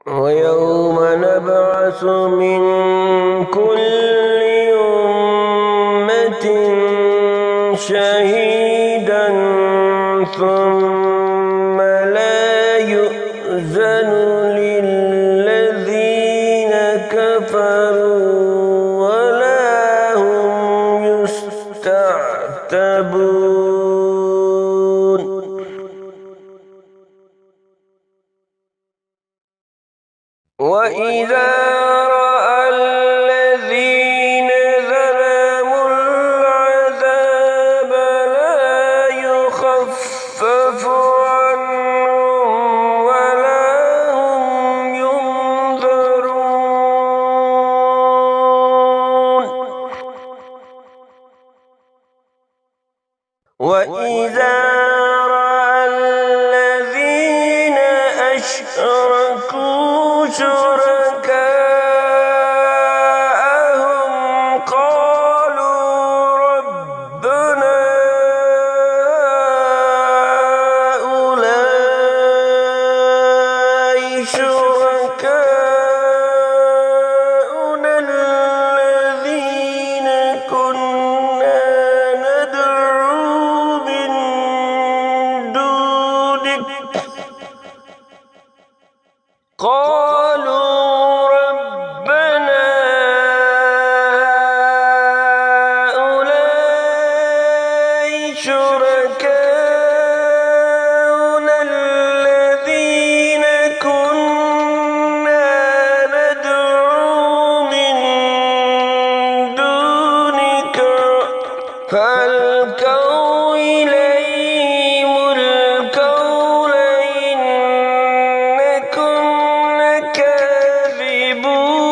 ويوم نبعث من كل أمة شهيدا ثم لا يؤذن للذين كفروا ولا هم يستعتبون وإذا رأى الذين ظلموا العذاب لا يخفف عنهم ولا هم ينظرون وإذا رأى الذين أشركوا شركاءهم قالوا ربنا هؤلاء شركاؤنا الذين كنا ندعو من دونك قالوا ربنا هؤلاء شركاؤنا الذين كنا ندعو من دونك فألقوا إليهم القول إنكم لكاذبون